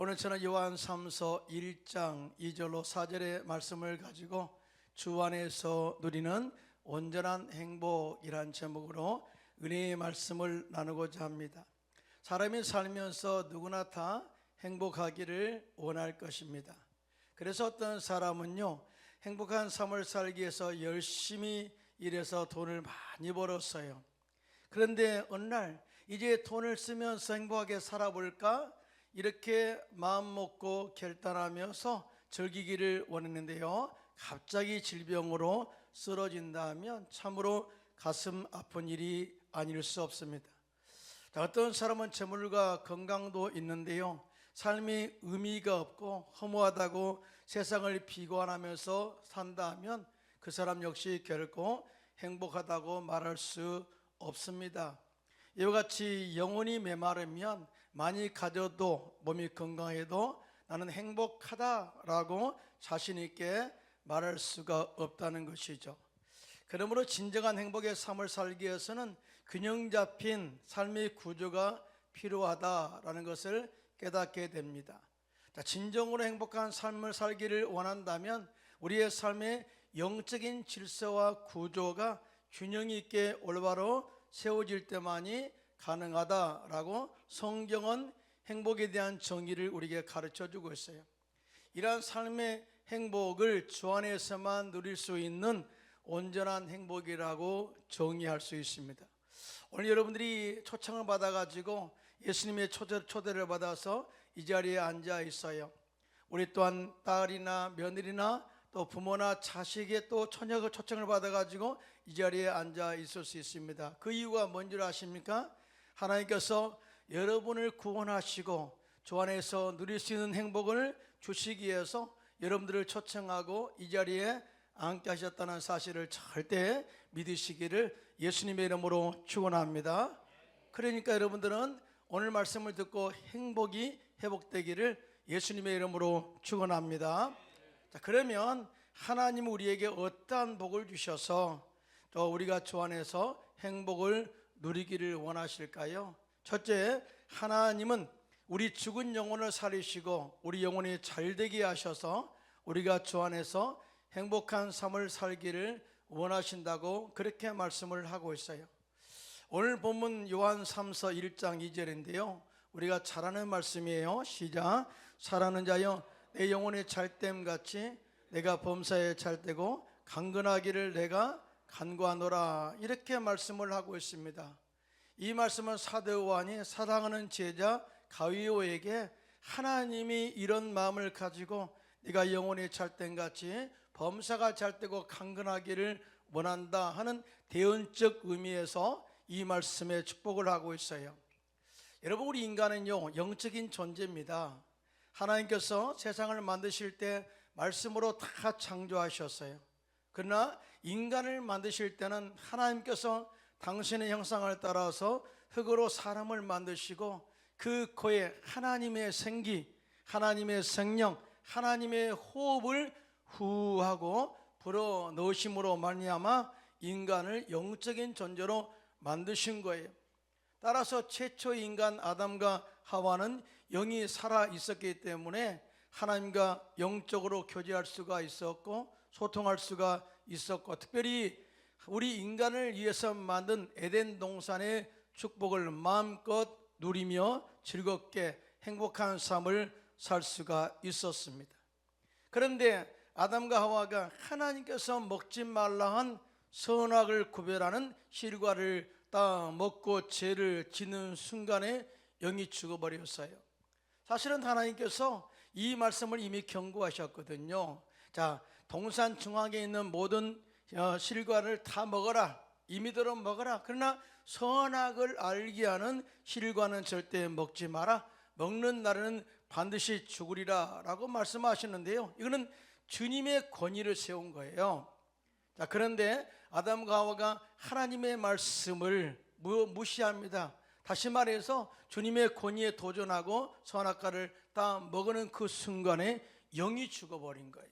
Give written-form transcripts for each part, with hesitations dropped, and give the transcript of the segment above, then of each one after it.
오늘 저는 요한 3서 1장 2절로 4절의 말씀을 가지고 주 안에서 누리는 온전한 행복이란 제목으로 은혜의 말씀을 나누고자 합니다. 사람이 살면서 누구나 다 행복하기를 원할 것입니다. 그래서 어떤 사람은요, 행복한 삶을 살기 위해서 열심히 일해서 돈을 많이 벌었어요. 그런데 어느 날 이제 돈을 쓰면서 행복하게 살아볼까? 이렇게 마음먹고 결단하면서 즐기기를 원했는데요, 갑자기 질병으로 쓰러진다면 참으로 가슴 아픈 일이 아닐 수 없습니다. 어떤 사람은 재물과 건강도 있는데요, 삶이 의미가 없고 허무하다고 세상을 비관하면서 산다면 그 사람 역시 결코 행복하다고 말할 수 없습니다. 이와 같이 영혼이 메마르면 많이 가져도 몸이 건강해도 나는 행복하다라고 자신 있게 말할 수가 없다는 것이죠. 그러므로 진정한 행복의 삶을 살기 위해서는 균형 잡힌 삶의 구조가 필요하다라는 것을 깨닫게 됩니다. 진정으로 행복한 삶을 살기를 원한다면 우리의 삶의 영적인 질서와 구조가 균형 있게 올바로 세워질 때만이 가능하다라고 성경은 행복에 대한 정의를 우리에게 가르쳐주고 있어요. 이러한 삶의 행복을 주 안에서만 누릴 수 있는 온전한 행복이라고 정의할 수 있습니다. 오늘 여러분들이 초청을 받아가지고 예수님의 초대를 받아서 이 자리에 앉아 있어요. 우리 또한 딸이나 며느리나 또 부모나 자식의 또 처녀가 초청을 받아가지고 이 자리에 앉아 있을 수 있습니다. 그 이유가 뭔지 아십니까? 하나님께서 여러분을 구원하시고 주 안에서 누릴 수 있는 행복을 주시기 위해서 여러분들을 초청하고 이 자리에 앉게 하셨다는 사실을 절대 믿으시기를 예수님의 이름으로 축원합니다. 그러니까 여러분들은 오늘 말씀을 듣고 행복이 회복되기를 예수님의 이름으로 축원합니다. 자, 그러면 하나님은 우리에게 어떠한 복을 주셔서 또 우리가 주 안에서 행복을 누리기를 원하실까요? 첫째, 하나님은 우리 죽은 영혼을 살리시고 우리 영혼이 잘되게 하셔서 우리가 주 안에서 행복한 삶을 살기를 원하신다고 그렇게 말씀을 하고 있어요. 오늘 본문 요한 3서 1장 2절인데요, 우리가 잘 아는 말씀이에요. 시작. 사랑하는 자여, 내 영혼이 잘됨 같이 내가 범사에 잘되고 강건하기를 내가 간구하노라, 이렇게 말씀을 하고 있습니다. 이 말씀은 사도 요한이 사랑하는 제자 가위오에게 하나님이 이런 마음을 가지고 네가 영혼이 잘됨 같이 범사가 잘되고 강건하기를 원한다 하는 대언적 의미에서 이 말씀에 축복을 하고 있어요. 여러분, 우리 인간은요, 영적인 존재입니다. 하나님께서 세상을 만드실 때 말씀으로 다 창조하셨어요. 그러나 인간을 만드실 때는 하나님께서 당신의 형상을 따라서 흙으로 사람을 만드시고 그 코에 하나님의 생기, 하나님의 생명, 하나님의 호흡을 후하고 불어 넣으심으로 말미암아 인간을 영적인 존재로 만드신 거예요. 따라서 최초 인간 아담과 하와는 영이 살아 있었기 때문에 하나님과 영적으로 교제할 수가 있었고 소통할 수가 있었고, 특별히 우리 인간을 위해서 만든 에덴 동산의 축복을 마음껏 누리며 즐겁게 행복한 삶을 살 수가 있었습니다. 그런데 아담과 하와가 하나님께서 먹지 말라 한 선악을 구별하는 실과를 딱 먹고 죄를 짓는 순간에 영이 죽어버렸어요. 사실은 하나님께서 이 말씀을 이미 경고하셨거든요. 자, 동산 중앙에 있는 모든 실과를 다 먹어라, 임의대로 먹어라. 그러나 선악을 알게 하는 실과는 절대 먹지 마라. 먹는 날에는 반드시 죽으리라 라고 말씀하시는데요, 이거는 주님의 권위를 세운 거예요. 자, 그런데 아담과 하와가 하나님의 말씀을 무시합니다. 다시 말해서 주님의 권위에 도전하고 선악과를 다 먹는 그 순간에 영이 죽어버린 거예요.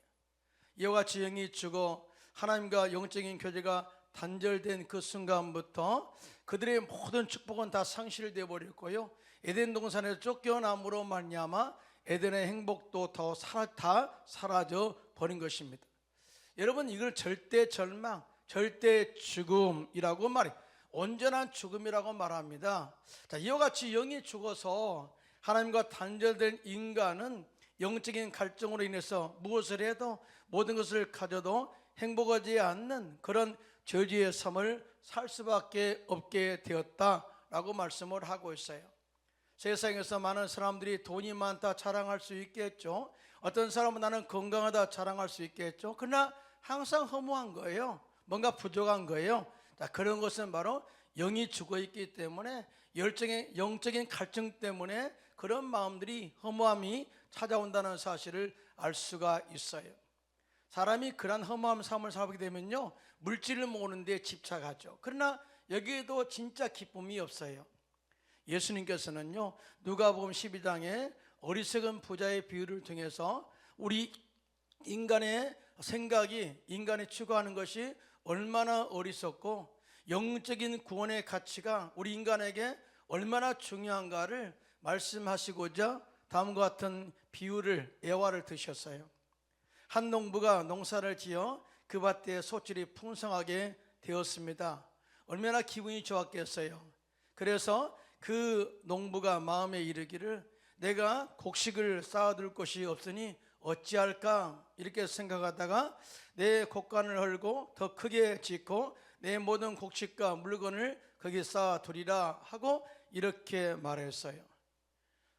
이와 같이 영이 죽어 하나님과 영적인 교제가 단절된 그 순간부터 그들의 모든 축복은 다 상실되어 버렸고요, 에덴 동산에서 쫓겨남으로 말미암아 에덴의 행복도 다 사라져 버린 것입니다. 여러분, 이걸 절대 절망, 절대 죽음이라고 말해요. 온전한 죽음이라고 말합니다. 자, 이와 같이 영이 죽어서 하나님과 단절된 인간은 영적인 갈증으로 인해서 무엇을 해도 모든 것을 가져도 행복하지 않는 그런 저주의 삶을 살 수밖에 없게 되었다라고 말씀을 하고 있어요. 세상에서 많은 사람들이 돈이 많다 자랑할 수 있겠죠. 어떤 사람은 나는 건강하다 자랑할 수 있겠죠. 그러나 항상 허무한 거예요. 뭔가 부족한 거예요. 자, 그런 것은 바로 영이 죽어 있기 때문에 영적인 갈증 때문에 그런 마음들이 허무함이 찾아온다는 사실을 알 수가 있어요. 사람이 그런 허무함 삶을 살게 되면요, 물질을 모으는 데 집착하죠. 그러나 여기에도 진짜 기쁨이 없어요. 예수님께서는요, 누가복음 12장에 어리석은 부자의 비유를 통해서 우리 인간의 생각이, 인간이 추구하는 것이 얼마나 어리석고 영적인 구원의 가치가 우리 인간에게 얼마나 중요한가를 말씀하시고자 다음과 같은 비유를, 예화를 드셨어요. 한 농부가 농사를 지어 그 밭에 소출이 풍성하게 되었습니다. 얼마나 기분이 좋았겠어요. 그래서 그 농부가 마음에 이르기를, 내가 곡식을 쌓아둘 곳이 없으니 어찌할까 이렇게 생각하다가 내 곡간을 헐고 더 크게 짓고 내 모든 곡식과 물건을 거기 쌓아두리라 하고 이렇게 말했어요.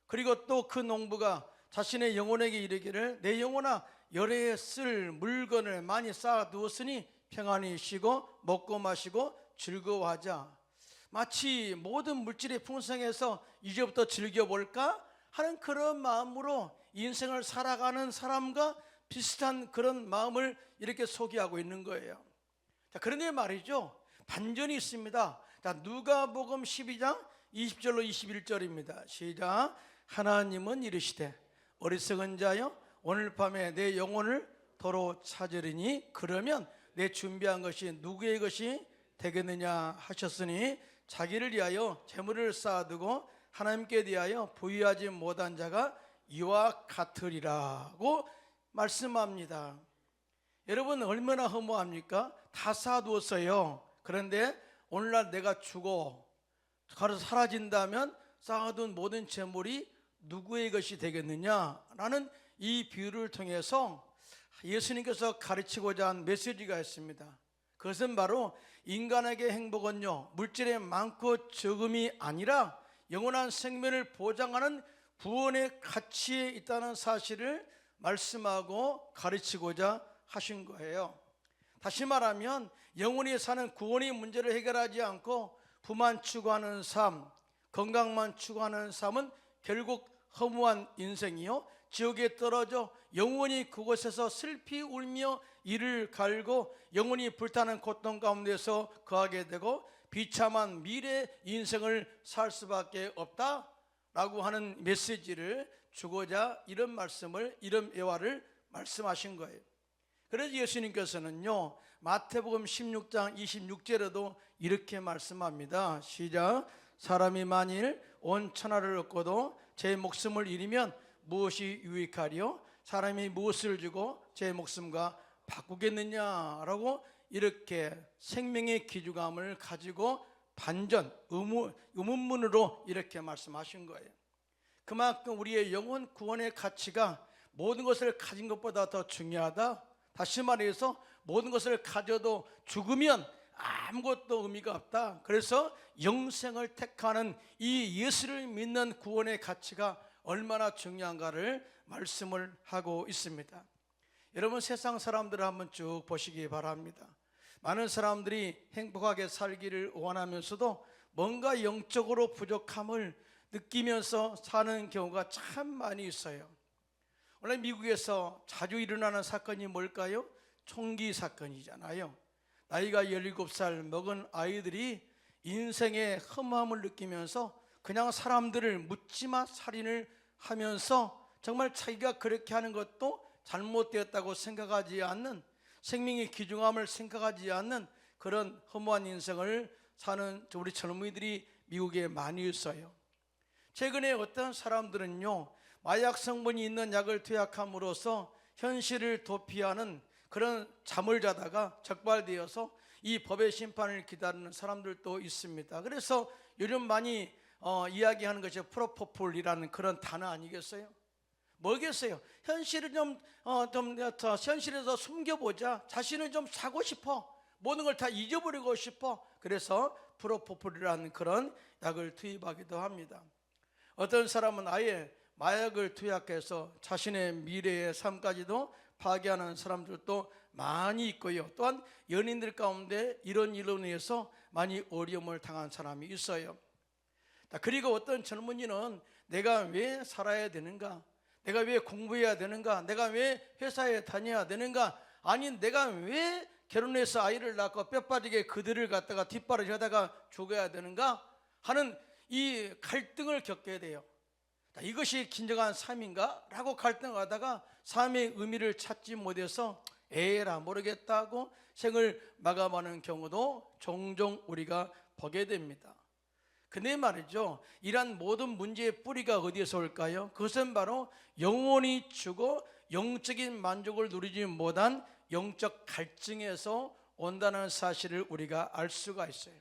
그리고 또 그 농부가 자신의 영혼에게 이르기를, 내 영혼아, 열에 쓸 물건을 많이 쌓아두었으니 평안히 쉬고 먹고 마시고 즐거워하자. 마치 모든 물질이 풍성해서 이제부터 즐겨볼까 하는 그런 마음으로 인생을 살아가는 사람과 비슷한 그런 마음을 이렇게 소개하고 있는 거예요. 자, 그런데 말이죠, 반전이 있습니다. 자, 누가복음 12장 20절로 21절입니다. 시작. 하나님은 이르시되, 어리석은 자여, 오늘 밤에 내 영혼을 도로 찾으리니 그러면 내 준비한 것이 누구의 것이 되겠느냐 하셨으니, 자기를 위하여 재물을 쌓아두고 하나님께 대하여 부유하지 못한 자가 이와 같으리라고 말씀합니다. 여러분, 얼마나 허무합니까? 다 쌓아두었어요. 그런데 오늘날 내가 죽어 가서 사라진다면 쌓아둔 모든 재물이 누구의 것이 되겠느냐라는 이 비유를 통해서 예수님께서 가르치고자 한 메시지가 있습니다. 그것은 바로 인간에게 행복은요, 물질의 많고 적음이 아니라 영원한 생명을 보장하는 구원의 가치에 있다는 사실을 말씀하고 가르치고자 하신 거예요. 다시 말하면 영원히 사는 구원의 문제를 해결하지 않고 부만 추구하는 삶, 건강만 추구하는 삶은 결국 허무한 인생이요, 지옥에 떨어져 영원히 그곳에서 슬피 울며 이를 갈고 영원히 불타는 고통 가운데서 거하게 되고 비참한 미래 인생을 살 수밖에 없다라고 하는 메시지를 주고자 이런 말씀을, 이런 예화를 말씀하신 거예요. 그래서 예수님께서는요, 마태복음 16장 26절에도 이렇게 말씀합니다. 시작. 사람이 만일 온 천하를 얻고도 제 목숨을 잃으면 무엇이 유익하리요? 사람이 무엇을 주고 제 목숨과 바꾸겠느냐라고 이렇게 생명의 기주감을 가지고 반전, 의문문으로 이렇게 말씀하신 거예요. 그만큼 우리의 영혼 구원의 가치가 모든 것을 가진 것보다 더 중요하다. 다시 말해서 모든 것을 가져도 죽으면 아무것도 의미가 없다. 그래서 영생을 택하는 이 예수를 믿는 구원의 가치가 얼마나 중요한가를 말씀을 하고 있습니다. 여러분, 세상 사람들을 한번 쭉 보시기 바랍니다. 많은 사람들이 행복하게 살기를 원하면서도 뭔가 영적으로 부족함을 느끼면서 사는 경우가 참 많이 있어요. 오늘 미국에서 자주 일어나는 사건이 뭘까요? 총기 사건이잖아요. 나이가 17살 먹은 아이들이 인생의 허무함을 느끼면서 그냥 사람들을 묻지마 살인을 하면서 정말 자기가 그렇게 하는 것도 잘못되었다고 생각하지 않는, 생명의 귀중함을 생각하지 않는 그런 허무한 인생을 사는 우리 젊은이들이 미국에 많이 있어요. 최근에 어떤 사람들은요, 마약 성분이 있는 약을 투약함으로써 현실을 도피하는 그런 잠을 자다가 적발되어서 이 법의 심판을 기다리는 사람들도 있습니다. 그래서 요즘 많이 이야기하는 것이 프로포폴이라는 그런 단어 아니겠어요? 뭐겠어요? 현실을 좀 현실에서 숨겨보자. 자신을 좀 사고 싶어. 모든 걸 다 잊어버리고 싶어. 그래서 프로포폴이라는 그런 약을 투입하기도 합니다. 어떤 사람은 아예 마약을 투약해서 자신의 미래의 삶까지도 파괴하는 사람들도 많이 있고요. 또한 연인들 가운데 이런 일로 인해서 많이 어려움을 당한 사람이 있어요. 그리고 어떤 젊은이는 내가 왜 살아야 되는가? 내가 왜 공부해야 되는가? 내가 왜 회사에 다녀야 되는가? 아니 내가 왜 결혼해서 아이를 낳고 뼈 빠지게 그들을 갖다가 뒷바라지 하다가 죽어야 되는가? 하는 이 갈등을 겪게 돼요. 이것이 진정한 삶인가? 라고 갈등하다가 삶의 의미를 찾지 못해서 에라 모르겠다고 생을 마감하는 경우도 종종 우리가 보게 됩니다. 근데 말이죠, 이러한 모든 문제의 뿌리가 어디에서 올까요? 그것은 바로 영혼이 죽어 영적인 만족을 누리지 못한 영적 갈증에서 온다는 사실을 우리가 알 수가 있어요.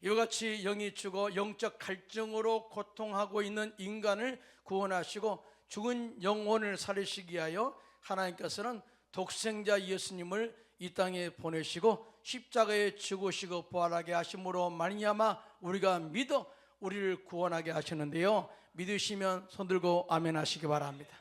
이와 같이 영이 죽어 영적 갈증으로 고통하고 있는 인간을 구원하시고 죽은 영혼을 살리시기 위하여 하나님께서는 독생자 예수님을 이 땅에 보내시고 십자가에 죽으시고 부활하게 하심으로 말미암아 우리가 믿어 우리를 구원하게 하시는데요, 믿으시면 손들고 아멘 하시기 바랍니다.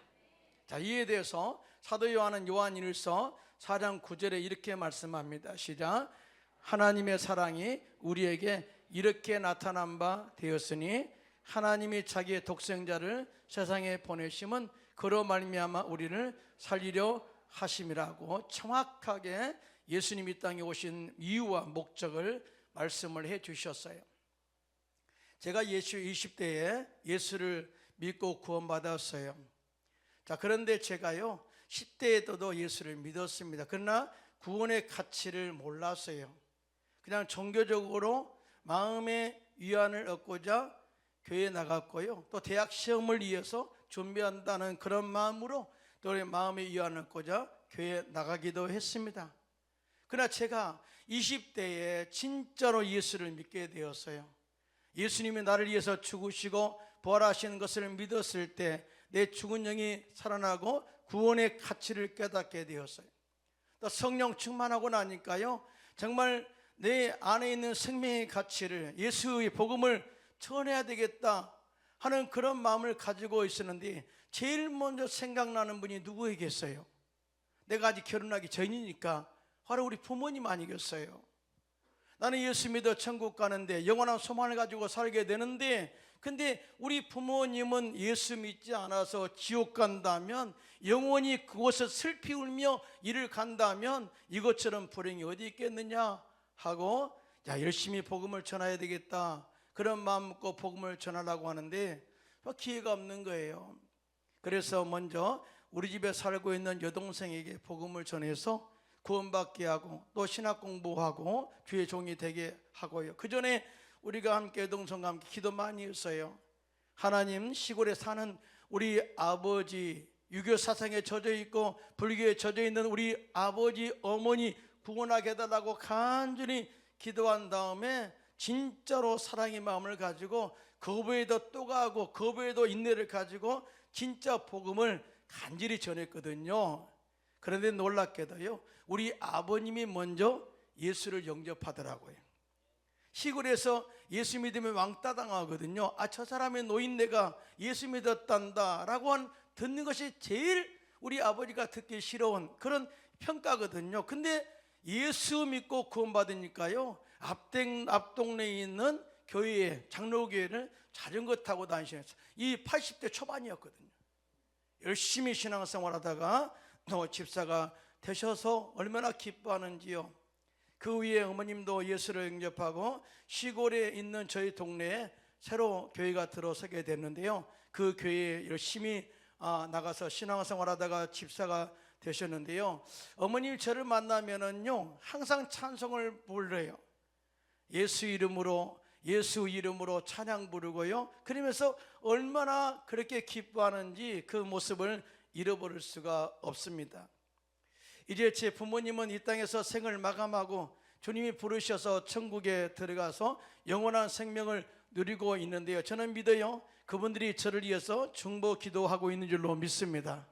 자, 이에 대해서 사도 요한은 요한일서 4장 9절에 이렇게 말씀합니다. 시작. 하나님의 사랑이 우리에게 이렇게 나타난 바 되었으니 하나님이 자기의 독생자를 세상에 보내심은 그로 말미암아 우리를 살리려 하심이라고 정확하게 예수님이 땅에 오신 이유와 목적을 말씀을 해 주셨어요. 제가 20대에 예수를 믿고 구원받았어요. 자, 그런데 제가요 10대에도 예수를 믿었습니다. 그러나 구원의 가치를 몰랐어요. 그냥 종교적으로 마음의 위안을 얻고자 교회에 나갔고요, 또 대학 시험을 위해서 준비한다는 그런 마음으로 또 마음의 위안을 얻고자 교회에 나가기도 했습니다. 그러나 제가 20대에 진짜로 예수를 믿게 되었어요. 예수님이 나를 위해서 죽으시고 부활하시는 것을 믿었을 때 내 죽은 영이 살아나고 구원의 가치를 깨닫게 되었어요. 또 성령 충만하고 나니까요, 정말 내 안에 있는 생명의 가치를, 예수의 복음을 전해야 되겠다 하는 그런 마음을 가지고 있었는데, 제일 먼저 생각나는 분이 누구이겠어요? 내가 아직 결혼하기 전이니까 바로 우리 부모님 아니겠어요? 나는 예수 믿어 천국 가는데 영원한 소망을 가지고 살게 되는데, 근데 우리 부모님은 예수 믿지 않아서 지옥 간다면, 영원히 그곳에 슬피 울며 이를 간다면 이것처럼 불행이 어디 있겠느냐 하고, 열심히 복음을 전해야 되겠다 그런 마음 먹고 복음을 전하려고 하는데 기회가 없는 거예요. 그래서 먼저 우리 집에 살고 있는 여동생에게 복음을 전해서 구원받게 하고 또 신학 공부하고 주의 종이 되게 하고요. 그 전에 우리가 함께 여동생과 함께 기도 많이 했어요. 하나님, 시골에 사는 우리 아버지, 유교 사상에 젖어 있고 불교에 젖어 있는 우리 아버지, 어머니 구원하게 해달라고 간절히 기도한 다음에 진짜로 사랑의 마음을 가지고 거부에도 또 가고 거부에도 인내를 가지고 진짜 복음을 간절히 전했거든요. 그런데 놀랍게도요, 우리 아버님이 먼저 예수를 영접하더라고요. 시골에서 예수 믿으면 왕따 당하거든요. 저 사람의 노인네가 예수 믿었단다 라고 듣는 것이 제일 우리 아버지가 듣기 싫어온 그런 평가거든요. 근데 예수 믿고 구원받으니까요, 앞동네에 있는 교회에, 장로교회를 자전거 타고 다니시면서, 이 80대 초반이었거든요. 열심히 신앙생활 하다가 집사가 되셔서 얼마나 기뻐하는지요. 그 위에 어머님도 예수를 영접하고 시골에 있는 저희 동네에 새로 교회가 들어서게 됐는데요, 그 교회에 열심히 나가서 신앙생활 하다가 집사가 되셨는데요, 어머님 저를 만나면은요 항상 찬송을 불러요. 예수 이름으로 예수 이름으로 찬양 부르고요. 그러면서 얼마나 그렇게 기뻐하는지 그 모습을 잃어버릴 수가 없습니다. 이제 제 부모님은 이 땅에서 생을 마감하고 주님이 부르셔서 천국에 들어가서 영원한 생명을 누리고 있는데요, 저는 믿어요, 그분들이 저를 위해서 중보 기도하고 있는 줄로 믿습니다.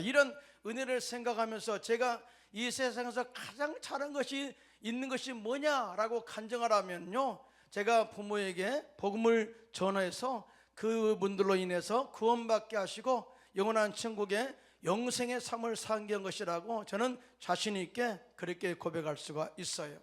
이런 은혜를 생각하면서 제가 이 세상에서 가장 잘한 것이 있는 것이 뭐냐라고 간증하라면요, 제가 부모에게 복음을 전해서 그분들로 인해서 구원받게 하시고 영원한 천국에 영생의 삶을 살게 한 것이라고 저는 자신 있게 그렇게 고백할 수가 있어요.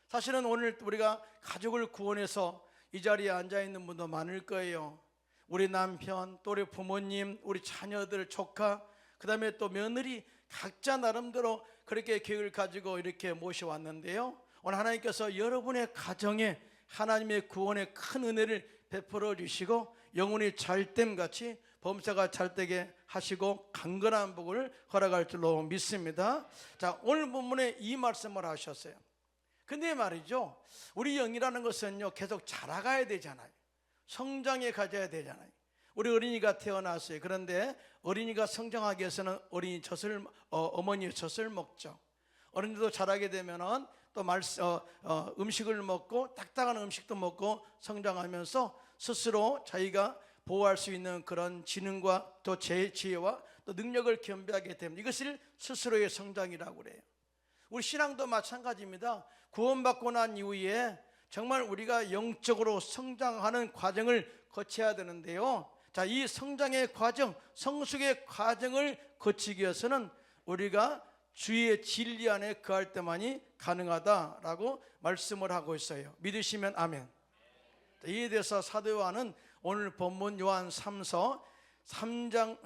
사실은 오늘 우리가 가족을 구원해서 이 자리에 앉아 있는 분도 많을 거예요. 우리 남편, 또 우리 부모님, 우리 자녀들, 조카, 그 다음에 또 며느리, 각자 나름대로 그렇게 계획을 가지고 이렇게 모셔왔는데요, 오늘 하나님께서 여러분의 가정에 하나님의 구원의 큰 은혜를 베풀어 주시고 영혼이 잘됨같이 범사가 잘되게 하시고 강건한 복을 허락할 줄로 믿습니다. 자, 오늘 본문에 이 말씀을 하셨어요. 근데 말이죠, 우리 영이라는 것은요 계속 자라가야 되잖아요. 성장해 가져야 되잖아요. 우리 어린이가 태어났어요. 그런데 어린이가 성장하기 위해서는 어머니의 젖을 먹죠. 어린이도 자라게 되면은 또 음식을 먹고 딱딱한 음식도 먹고 성장하면서 스스로 자기가 보호할 수 있는 그런 지능과 또 지혜와 또 능력을 겸비하게 됩니다. 이것을 스스로의 성장이라고 그래요. 우리 신앙도 마찬가지입니다. 구원받고 난 이후에 정말 우리가 영적으로 성장하는 과정을 거쳐야 되는데요, 자, 이 성장의 과정, 성숙의 과정을 거치기 위해서는 우리가 주의 진리 안에 거할 때만이 가능하다라고 말씀을 하고 있어요. 믿으시면 아멘. 이에 대해서 사도 요한은 오늘 본문 요한 3서 1장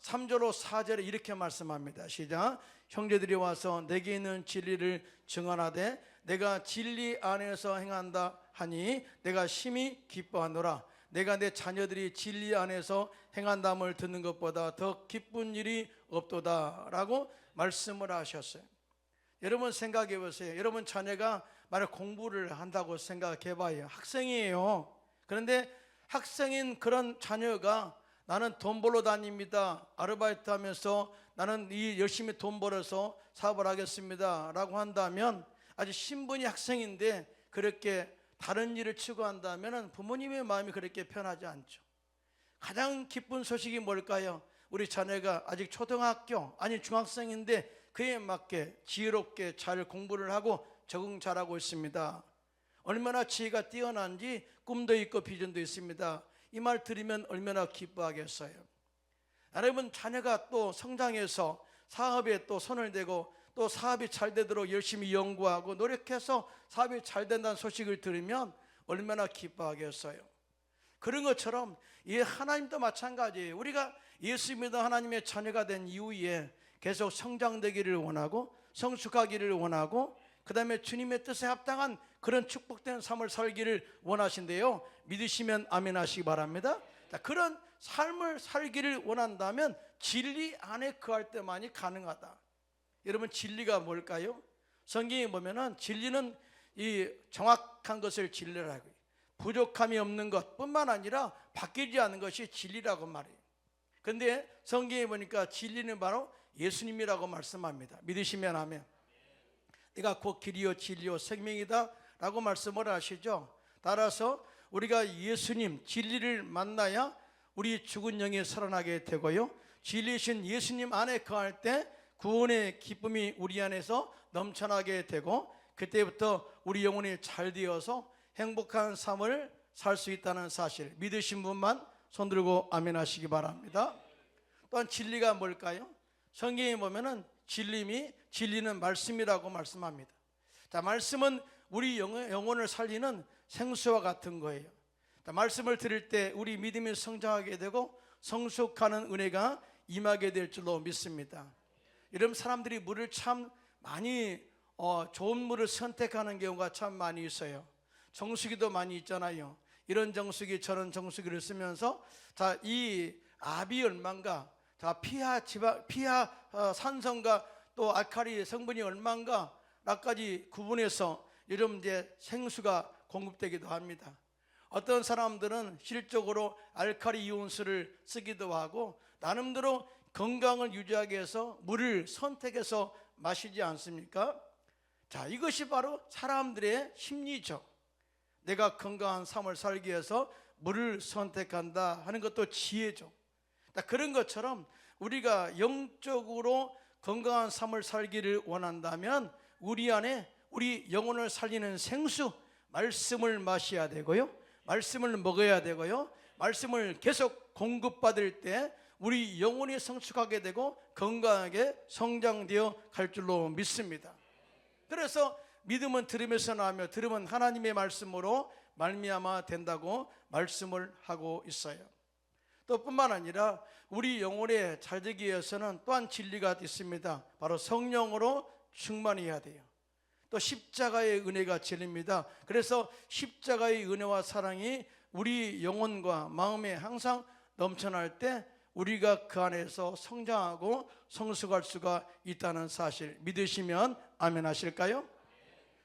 3절로 4절에 이렇게 말씀합니다. 시작. 형제들이 와서 내게 있는 진리를 증언하되 내가 진리 안에서 행한다 하니 내가 심히 기뻐하노라. 내가 내 자녀들이 진리 안에서 행한담을 듣는 것보다 더 기쁜 일이 없도다 라고 말씀을 하셨어요. 여러분 생각해 보세요. 여러분 자녀가 만약 공부를 한다고 생각해 봐요. 학생이에요. 그런데 학생인 그런 자녀가 나는 돈 벌러 다닙니다, 아르바이트 하면서 나는 열심히 돈 벌어서 사업을 하겠습니다 라고 한다면, 아직 신분이 학생인데 그렇게 다른 일을 추구한다면 부모님의 마음이 그렇게 편하지 않죠. 가장 기쁜 소식이 뭘까요? 우리 자녀가 아직 초등학교 아니 중학생인데 그에 맞게 지혜롭게 잘 공부를 하고 적응 잘하고 있습니다. 얼마나 지혜가 뛰어난지 꿈도 있고 비전도 있습니다. 이 말 들으면 얼마나 기뻐하겠어요. 여러분 자녀가 또 성장해서 사업에 또 손을 대고 또 사업이 잘 되도록 열심히 연구하고 노력해서 사업이 잘 된다는 소식을 들으면 얼마나 기뻐하겠어요. 그런 것처럼 이 하나님도 마찬가지예요. 우리가 예수 믿어 하나님의 자녀가 된 이후에 계속 성장되기를 원하고 성숙하기를 원하고 그 다음에 주님의 뜻에 합당한 그런 축복된 삶을 살기를 원하신대요. 믿으시면 아멘 하시기 바랍니다. 자, 그런 삶을 살기를 원한다면 진리 안에 거할 때만이 가능하다. 여러분 진리가 뭘까요? 성경에 보면은 진리는 이 정확한 것을 진리라고, 부족함이 없는 것뿐만 아니라 바뀌지 않는 것이 진리라고 말해요. 그런데 성경에 보니까 진리는 바로 예수님이라고 말씀합니다. 믿으시면 아멘. 내가 곧 길이요 진리요 생명이다 라고 말씀을 하시죠. 따라서 우리가 예수님 진리를 만나야 우리 죽은 영이 살아나게 되고요, 진리이신 예수님 안에 거할 때 구원의 기쁨이 우리 안에서 넘쳐나게 되고 그때부터 우리 영혼이 잘 되어서 행복한 삶을 살 수 있다는 사실, 믿으신 분만 손 들고 아멘 하시기 바랍니다. 또한 진리가 뭘까요? 성경에 보면은 진리는 말씀이라고 말씀합니다. 자, 말씀은 우리 영혼을 살리는 생수와 같은 거예요. 자, 말씀을 들을 때 우리 믿음이 성장하게 되고 성숙하는 은혜가 임하게 될 줄로 믿습니다. 이런 사람들이 물을 참 많이 좋은 물을 선택하는 경우가 참 많이 있어요. 정수기도 많이 있잖아요. 이런 정수기 저런 정수기를 쓰면서 자, 이 압이 얼마인가, 자, pH 산성과 또 알칼리 성분이 얼마인가 라까지 구분해서 요즘 이제 생수가 공급되기도 합니다. 어떤 사람들은 실적으로 알칼리 이온수를 쓰기도 하고 나름대로 건강을 유지하기 위해서 물을 선택해서 마시지 않습니까? 자, 이것이 바로 사람들의 심리죠. 내가 건강한 삶을 살기 위해서 물을 선택한다 하는 것도 지혜죠. 그런 것처럼 우리가 영적으로 건강한 삶을 살기를 원한다면 우리 안에 우리 영혼을 살리는 생수 말씀을 마셔야 되고요, 말씀을 먹어야 되고요, 말씀을 계속 공급받을 때 우리 영혼이 성숙하게 되고 건강하게 성장되어 갈 줄로 믿습니다. 그래서 믿음은 들으면서 나오며 들으면 하나님의 말씀으로 말미암아 된다고 말씀을 하고 있어요. 또 뿐만 아니라 우리 영혼에 잘 되기 위해서는 또한 진리가 있습니다. 바로 성령으로 충만해야 돼요. 또 십자가의 은혜가 진리입니다. 그래서 십자가의 은혜와 사랑이 우리 영혼과 마음에 항상 넘쳐날 때 우리가 그 안에서 성장하고 성숙할 수가 있다는 사실 믿으시면 아멘 하실까요?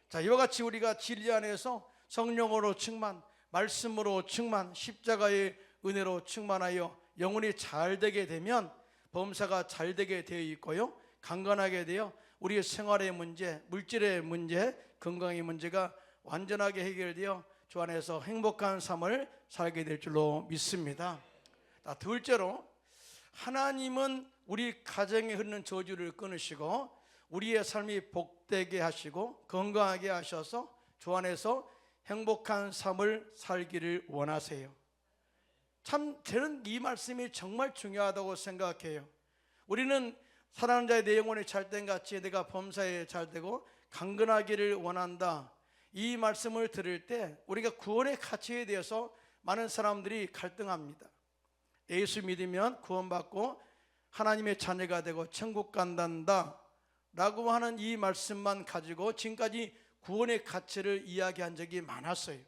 자, 이와 같이 우리가 진리 안에서 성령으로 충만, 말씀으로 충만, 십자가의 은혜로 충만하여 영혼이 잘 되게 되면 범사가 잘 되게 되어 있고요, 강건하게 되어 우리의 생활의 문제, 물질의 문제, 건강의 문제가 완전하게 해결되어 주 안에서 행복한 삶을 살게 될 줄로 믿습니다. 둘째로, 하나님은 우리 가정에 흐르는 저주를 끊으시고 우리의 삶이 복되게 하시고 건강하게 하셔서 주 안에서 행복한 삶을 살기를 원하세요. 참 저는 이 말씀이 정말 중요하다고 생각해요. 우리는 사랑하는 자의 내 영혼이 잘된 같이 내가 범사에 잘되고 강건하기를 원한다, 이 말씀을 들을 때 우리가 구원의 가치에 대해서 많은 사람들이 갈등합니다. 예수 믿으면 구원받고 하나님의 자녀가 되고 천국 간단다 라고 하는 이 말씀만 가지고 지금까지 구원의 가치를 이야기한 적이 많았어요.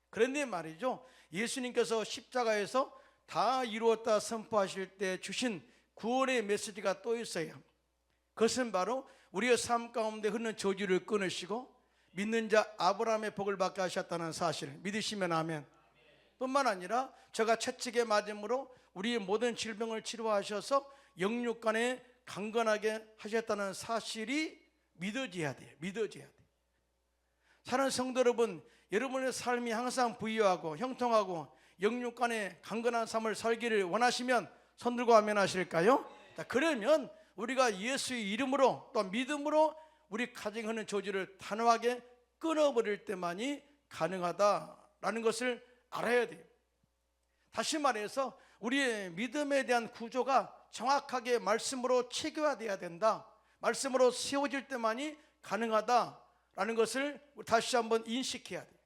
그런데 말이죠, 예수님께서 십자가에서 다 이루었다 선포하실 때 주신 구원의 메시지가 또 있어요. 그것은 바로 우리의 삶 가운데 흐르는 저주를 끊으시고 믿는 자 아브라함의 복을 받게 하셨다는 사실 믿으시면 아멘. 뿐만 아니라 저가 채찍에 맞음으로 우리의 모든 질병을 치료하셔서 영육간에 강건하게 하셨다는 사실이 믿어져야 돼요. 믿어져야 돼요. 사랑하는 성도 여러분, 여러분의 삶이 항상 부유하고 형통하고 영육간에 강건한 삶을 살기를 원하시면 손 들고 아멘 하실까요? 자, 그러면 우리가 예수의 이름으로 또 믿음으로 우리 가정에 흐르는 저주를 단호하게 끊어버릴 때만이 가능하다라는 것을 알아야 돼요. 다시 말해서 우리의 믿음에 대한 구조가 정확하게 말씀으로 체계화되어야 된다, 말씀으로 세워질 때만이 가능하다라는 것을 다시 한번 인식해야 돼요.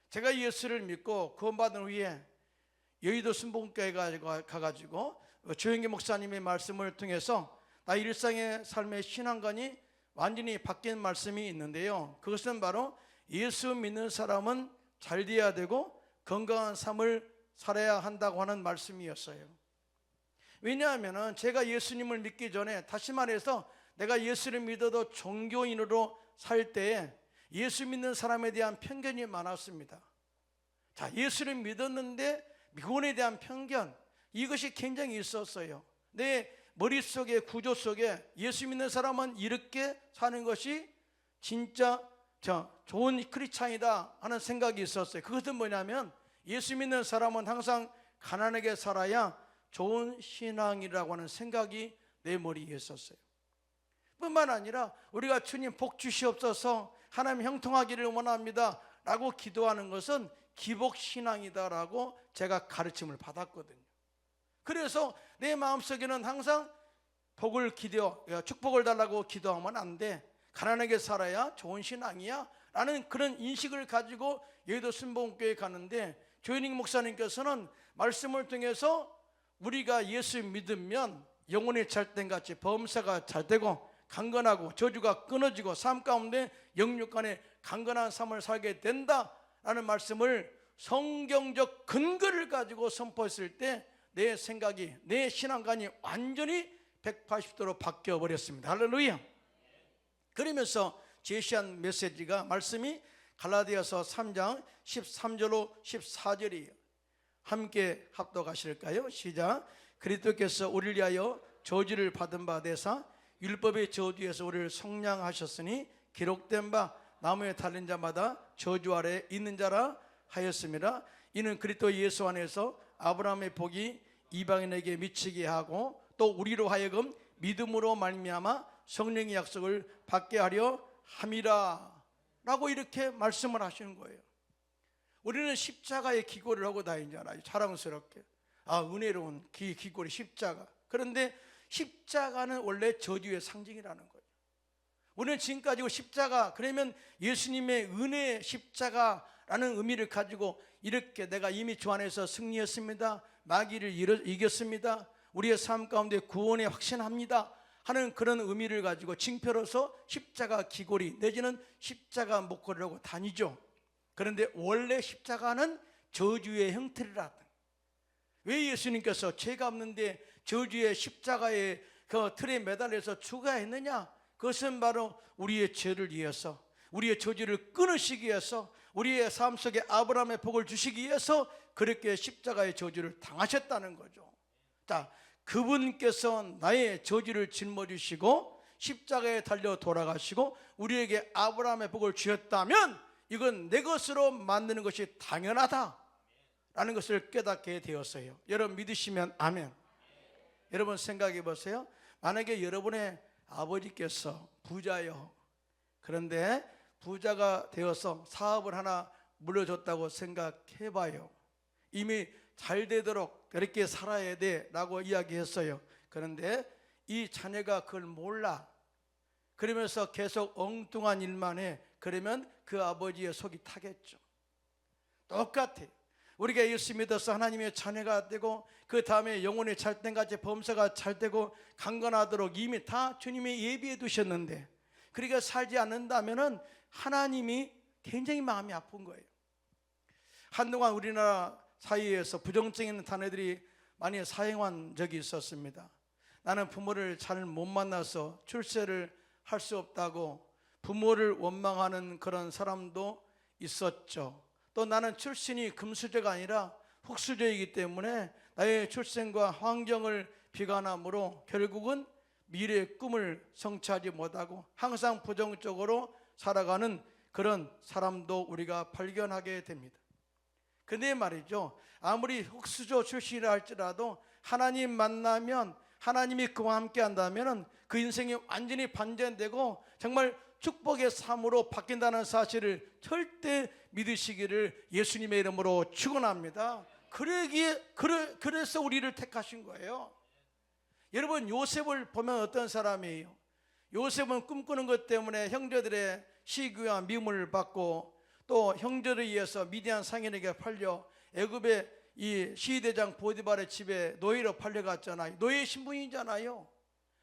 제가 예수를 믿고 구원받은 후에 여의도 순복음교회 가가지고 조영기 목사님의 말씀을 통해서 나 일상의 삶의 신앙관이 완전히 바뀐 말씀이 있는데요, 그것은 바로 예수 믿는 사람은 잘 되어야 되고 건강한 삶을 살아야 한다고 하는 말씀이었어요. 왜냐하면 제가 예수님을 믿기 전에, 다시 말해서 내가 예수를 믿어도 종교인으로 살 때에 예수 믿는 사람에 대한 편견이 많았습니다. 자, 예수를 믿었는데 구원에 대한 편견, 이것이 굉장히 있었어요. 내 머릿속에 구조 속에 예수 믿는 사람은 이렇게 사는 것이 진짜 좋은 크리스찬이다 하는 생각이 있었어요. 그것은 뭐냐면 예수 믿는 사람은 항상 가난하게 살아야 좋은 신앙이라고 하는 생각이 내 머리에 있었어요. 뿐만 아니라 우리가 주님 복 주시옵소서, 하나님 형통하기를 원합니다 라고 기도하는 것은 기복신앙이다라고 제가 가르침을 받았거든요. 그래서 내 마음속에는 항상 복을 기대어 축복을 달라고 기도하면 안 돼, 가난하게 살아야 좋은 신앙이야 라는 그런 인식을 가지고 여의도 순복음교회에 가는데, 조현익 목사님께서는 말씀을 통해서 우리가 예수 믿으면 영혼이 잘된 같이 범사가 잘되고 강건하고 저주가 끊어지고 삶 가운데 영육간에 강건한 삶을 살게 된다라는 말씀을 성경적 근거를 가지고 선포했을 때 내 생각이, 내 신앙관이 완전히 180도로 바뀌어 버렸습니다. 할렐루야. 그러면서 제시한 메시지가 말씀이 갈라디아서 3장 13절로 14절이에요. 함께 합독하실까요? 시작. 그리스도께서 우리를 위하여 저주를 받은 바 되사 율법의 저주에서 우리를 속량하셨으니 기록된 바 나무에 달린 자마다 저주 아래 있는 자라 하였습니다. 이는 그리스도 예수 안에서 아브라함의 복이 이방인에게 미치게 하고 또 우리로 하여금 믿음으로 말미암아 성령의 약속을 받게 하려 함이라 라고 이렇게 말씀을 하시는 거예요. 우리는 십자가의 기고를 하고 다니잖아요. 자랑스럽게. 은혜로운 기고리 십자가. 그런데 십자가는 원래 저주의 상징이라는 거예요. 우리는 지금까지 십자가 그러면 예수님의 은혜의 십자가라는 의미를 가지고 이렇게 내가 이미 주 안에서 승리했습니다, 마귀를 이겼습니다, 우리의 삶 가운데 구원에 확신합니다 하는 그런 의미를 가지고 징표로서 십자가 기고리 내지는 십자가 목걸이를 하고 다니죠. 그런데 원래 십자가는 저주의 형태라는, 왜 예수님께서 죄가 없는데 저주의 십자가의 그 틀에 매달려서 죽어야 했느냐? 그것은 바로 우리의 죄를 위해서, 우리의 저주를 끊으시기 위해서, 우리의 삶 속에 아브라함의 복을 주시기 위해서 그렇게 십자가의 저주를 당하셨다는 거죠. 자, 그분께서 나의 저주를 짊어지시고 십자가에 달려 돌아가시고 우리에게 아브라함의 복을 주셨다면 이건 내 것으로 만드는 것이 당연하다라는 것을 깨닫게 되었어요. 여러분 믿으시면 아멘. 여러분 생각해 보세요. 만약에 여러분의 아버지께서 부자요, 그런데 부자가 되어서 사업을 하나 물려줬다고 생각해 봐요. 이미 잘 되도록 그렇게 살아야 돼 라고 이야기했어요. 그런데 이 자녀가 그걸 몰라. 그러면서 계속 엉뚱한 일만 해. 그러면 그 아버지의 속이 타겠죠. 똑같아. 우리가 예수 믿어서 하나님의 자녀가 되고 그 다음에 영혼의 잘된같이 범사가 잘되고 강건하도록 이미 다 주님이 예비해 두셨는데 그러니까 살지 않는다면 하나님이 굉장히 마음이 아픈 거예요. 한동안 우리나라 사이에서 부정적인 단어들이 많이 사용한 적이 있었습니다. 나는 부모를 잘 못 만나서 출세를 할 수 없다고 부모를 원망하는 그런 사람도 있었죠. 또 나는 출신이 금수저가 아니라 흙수저이기 때문에 나의 출생과 환경을 비관함으로 결국은 미래의 꿈을 성취하지 못하고 항상 부정적으로 살아가는 그런 사람도 우리가 발견하게 됩니다. 근데 말이죠, 아무리 흙수저 출신이라 할지라도 하나님 만나면 하나님이 그와 함께 한다면 그 인생이 완전히 반전되고 정말 축복의 삶으로 바뀐다는 사실을 절대 믿으시기를 예수님의 이름으로 축원합니다. 그래서 우리를 택하신 거예요. 여러분 요셉을 보면 어떤 사람이에요? 요셉은 꿈꾸는 것 때문에 형제들의 시기와 미움을 받고 또 형제를 위해서 미디안 상인에게 팔려 애굽의 이 시대장 보디발의 집에 노예로 팔려갔잖아요. 노예 신분이잖아요.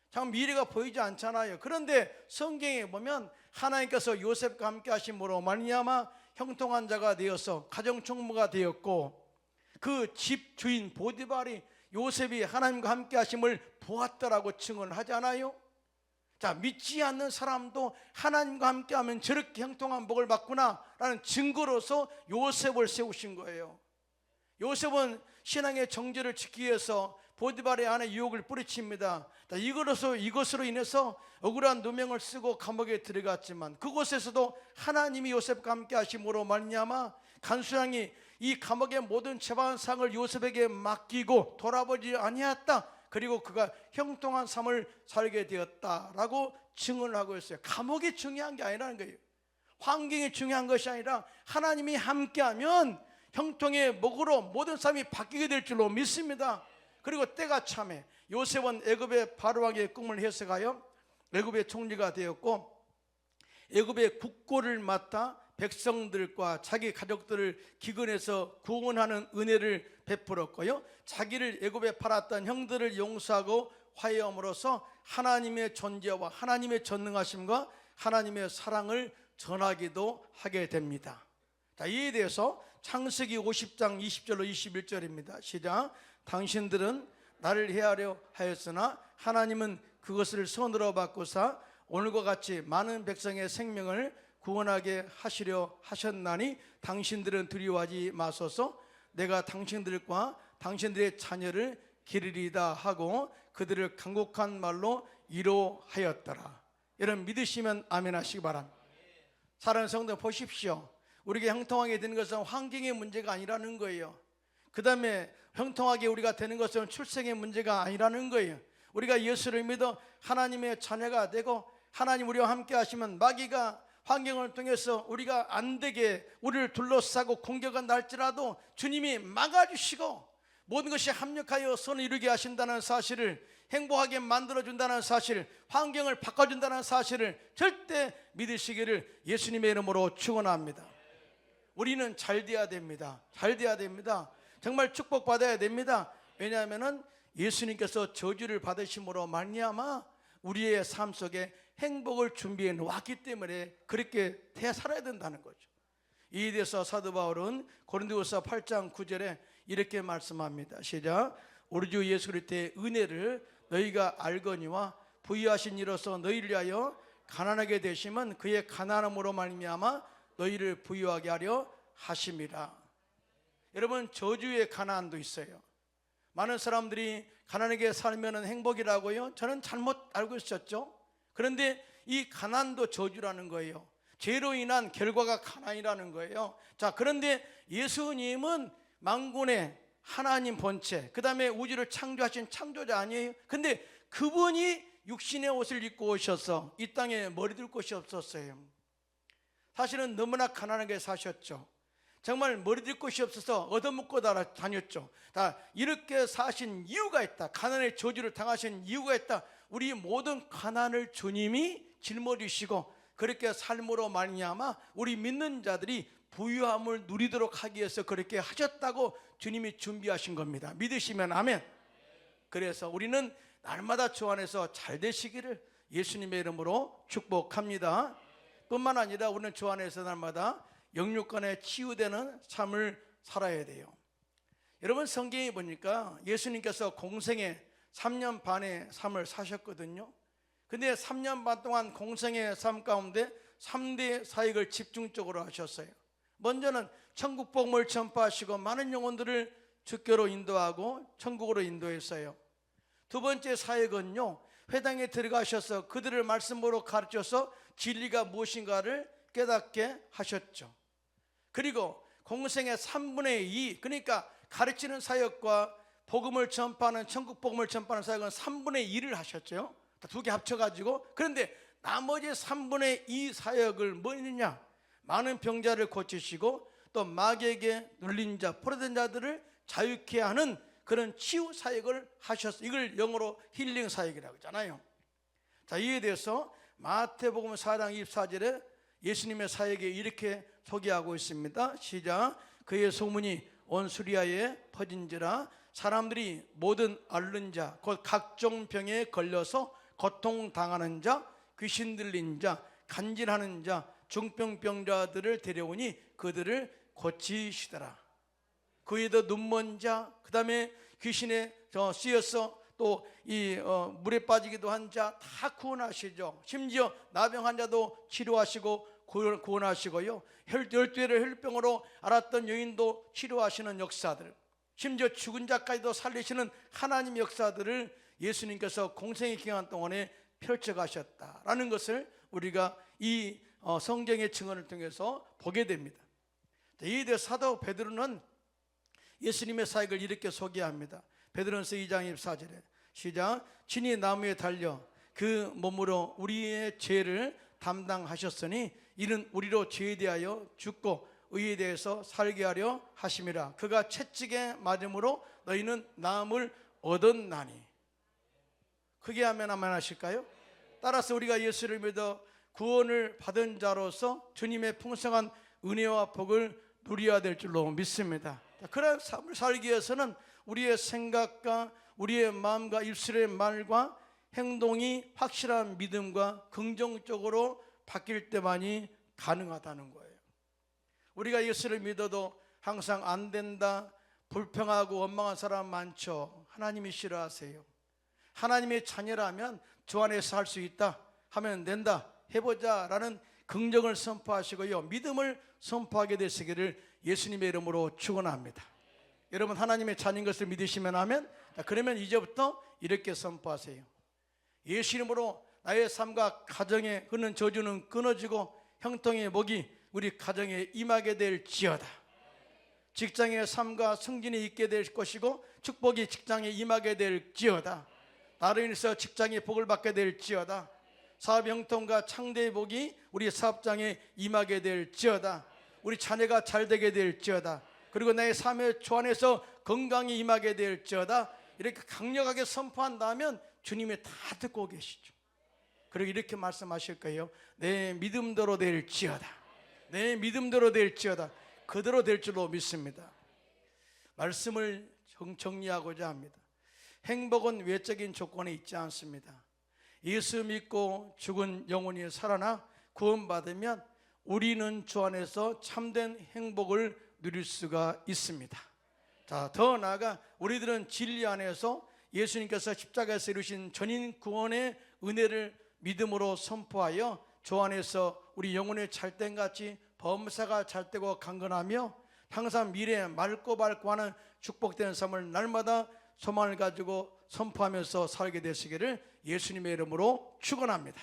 참 미래가 보이지 않잖아요. 그런데 성경에 보면 하나님께서 요셉과 함께 하심으로 말미암아 형통한 자가 되어서 가정총무가 되었고 그 집 주인 보디발이 요셉이 하나님과 함께 하심을 보았다라고 증언을 하잖아요. 자, 믿지 않는 사람도 하나님과 함께 하면 저렇게 형통한 복을 받구나 라는 증거로서 요셉을 세우신 거예요. 요셉은 신앙의 정죄를 지키기 위해서 보디발의 안에 유혹을 뿌리칩니다. 이것으로 인해서 억울한 누명을 쓰고 감옥에 들어갔지만 그곳에서도 하나님이 요셉과 함께 하심으로 말미암아 간수장이 이 감옥의 모든 재판상을 요셉에게 맡기고 돌아보지 아니했다. 그리고 그가 형통한 삶을 살게 되었다라고 증언을 하고 있어요. 감옥이 중요한 게 아니라는 거예요. 환경이 중요한 것이 아니라 하나님이 함께하면 형통의 목으로 모든 삶이 바뀌게 될 줄로 믿습니다. 그리고 때가 참에 요셉은 애굽의 바로왕의 꿈을 해석하여 애굽의 총리가 되었고 애굽의 국고를 맡아 백성들과 자기 가족들을 기근에서 구원하는 은혜를 베풀었고요, 자기를 애굽에 팔았던 형들을 용서하고 화해함으로써 하나님의 존재와 하나님의 전능하심과 하나님의 사랑을 전하기도 하게 됩니다. 자, 이에 대해서 창세기 50장 20절로 21절입니다. 시작. 당신들은 나를 해하려 하였으나 하나님은 그것을 선으로 바꾸사 오늘과 같이 많은 백성의 생명을 구원하게 하시려 하셨나니 당신들은 두려워하지 마소서. 내가 당신들과 당신들의 자녀를 기르리다 하고 그들을 간곡한 말로 위로하였더라. 여러분 믿으시면 아멘 하시기 바랍니다. 사랑하는 성도 보십시오. 우리가 형통하게 되는 것은 환경의 문제가 아니라는 거예요. 그 다음에 형통하게 우리가 되는 것은 출생의 문제가 아니라는 거예요. 우리가 예수를 믿어 하나님의 자녀가 되고 하나님 우리와 함께 하시면 마귀가 환경을 통해서 우리가 안 되게 우리를 둘러싸고 공격한다 할지라도 주님이 막아주시고 모든 것이 합력하여 선을 이루게 하신다는 사실을, 행복하게 만들어준다는 사실, 환경을 바꿔준다는 사실을 절대 믿으시기를 예수님의 이름으로 축원합니다. 우리는 잘 돼야 됩니다. 잘 돼야 됩니다. 정말 축복받아야 됩니다. 왜냐하면 예수님께서 저주를 받으심으로 말미암아 우리의 삶 속에 행복을 준비해 놓았기 때문에 그렇게 살아야 된다는 거죠. 이에 대해서 사도 바울은 고린도후서 8장 9절에 이렇게 말씀합니다. 시작. 우리 주 예수 그리스도의 은혜를 너희가 알거니와 부유하신 이로서 너희를 위하여 가난하게 되심은 그의 가난함으로 말미암아 너희를 부유하게 하려 하심이라. 여러분 저주의 가난도 있어요. 많은 사람들이 가난하게 살면 행복이라고요. 저는 잘못 알고 있었죠. 그런데 이 가난도 저주라는 거예요. 죄로 인한 결과가 가난이라는 거예요. 자, 그런데 예수님은 만군의 하나님 본체, 그 다음에 우주를 창조하신 창조자 아니에요? 근데 그분이 육신의 옷을 입고 오셔서 이 땅에 머리 둘 곳이 없었어요. 사실은 너무나 가난하게 사셨죠. 정말 머리 둘 곳이 없어서 얻어먹고 다녔죠. 다 이렇게 사신 이유가 있다. 가난의 저주를 당하신 이유가 있다. 우리 모든 가난을 주님이 짊어지시고 그렇게 삶으로 말미암아 우리 믿는 자들이 부유함을 누리도록 하기 위해서 그렇게 하셨다고 주님이 준비하신 겁니다. 믿으시면 아멘. 그래서 우리는 날마다 주 안에서 잘 되시기를 예수님의 이름으로 축복합니다. 뿐만 아니라 우리는 주 안에서 날마다 영육간에 치유되는 삶을 살아야 돼요. 여러분 성경에 보니까 예수님께서 공생의 3년 반의 삶을 사셨거든요. 근데 3년 반 동안 공생의 삶 가운데 3대 사역을 집중적으로 하셨어요. 먼저는 천국 복음을 전파하시고 많은 영혼들을 주께로 인도하고 천국으로 인도했어요. 두 번째 사역은요, 회당에 들어가셔서 그들을 말씀으로 가르쳐서 진리가 무엇인가를 깨닫게 하셨죠. 그리고 공생의 3분의 2, 그러니까 가르치는 사역과 복음을 전파하는, 천국 복음을 전파하는 사역은 3분의 2를 하셨죠. 두 개 합쳐가지고. 그런데 나머지 3분의 2 사역을 뭐냐? 많은 병자를 고치시고 또 마귀에게 눌린 자, 포로된 자들을 자유케 하는 그런 치유 사역을 하셨어요. 이걸 영어로 힐링 사역이라고 하잖아요. 자, 이에 대해서 마태복음 4장 24절에 예수님의 사역에 이렇게 소개하고 있습니다. 시작. 그의 소문이 온 수리아에 퍼진지라 사람들이 모든 앓는 자, 곧 각종 병에 걸려서 고통당하는 자, 귀신 들린 자, 간질하는 자, 중병병자들을 데려오니 그들을 고치시더라. 그에도 눈먼 자, 그 다음에 귀신에 씌어서 또 이 물에 빠지기도 한 자 다 구원하시죠. 심지어 나병 환자도 치료하시고 구원하시고요. 12회를 혈병으로 앓았던 여인도 치료하시는 역사들, 심지어 죽은 자까지도 살리시는 하나님 역사들을 예수님께서 공생의 기간 동안에 펼쳐가셨다라는 것을 우리가 이 성경의 증언을 통해서 보게 됩니다. 이에 대해 사도 베드로는 예수님의 사역을 이렇게 소개합니다. 베드로전서 2장 24절에 시작. 친히 나무에 달려 그 몸으로 우리의 죄를 담당하셨으니 이는 우리로 죄에 대하여 죽고 의에 대해서 살게 하려 하심이라. 그가 채찍에 맞음으로 너희는 나음을 얻었나니. 크게 하면 아멘 하실까요? 따라서 우리가 예수를 믿어 구원을 받은 자로서 주님의 풍성한 은혜와 복을 누려야 될 줄로 믿습니다. 그런 삶을 살기 위해서는 우리의 생각과 우리의 마음과 입술의 말과 행동이 확실한 믿음과 긍정적으로 바뀔 때만이 가능하다는 거예요. 우리가 예수를 믿어도 항상 안 된다, 불평하고 원망한 사람 많죠. 하나님이 싫어하세요. 하나님의 자녀라면 주 안에서 할 수 있다. 하면 된다, 해보자라는 긍정을 선포하시고요, 믿음을 선포하게 되시기를 예수님의 이름으로 축원합니다. 여러분, 하나님의 자녀인 것을 믿으시면 하면, 그러면 이제부터 이렇게 선포하세요. 예수 이름으로 나의 삶과 가정에 흐르는 저주는 끊어지고 형통의 복이 우리 가정에 임하게 될지어다. 직장의 삶과 승진이 있게 될 것이고 축복이 직장에 임하게 될지어다. 나로 인해서 직장의 복을 받게 될지어다. 사업 형통과 창대의 복이 우리 사업장에 임하게 될지어다. 우리 자녀가 잘 되게 될지어다. 그리고 나의 삶의 조안에서 건강이 임하게 될지어다. 이렇게 강력하게 선포한다면 주님이 다 듣고 계시죠. 그리고 이렇게 말씀하실 거예요. 내 믿음대로 될지어다. 내 믿음대로 될지어다. 그대로 될 줄로 믿습니다. 말씀을 정리하고자 합니다. 행복은 외적인 조건에 있지 않습니다. 예수 믿고 죽은 영혼이 살아나 구원받으면 우리는 주 안에서 참된 행복을 누릴 수가 있습니다. 자, 더 나아가 우리들은 진리 안에서 예수님께서 십자가에서 이루신 전인 구원의 은혜를 믿음으로 선포하여 주 안에서 우리 영혼의 잘됨같이 범사가 잘되고 강건하며 항상 미래에 맑고 밝고 하는 축복된 삶을 날마다 소망을 가지고 선포하면서 살게 되시기를 예수님의 이름으로 축원합니다.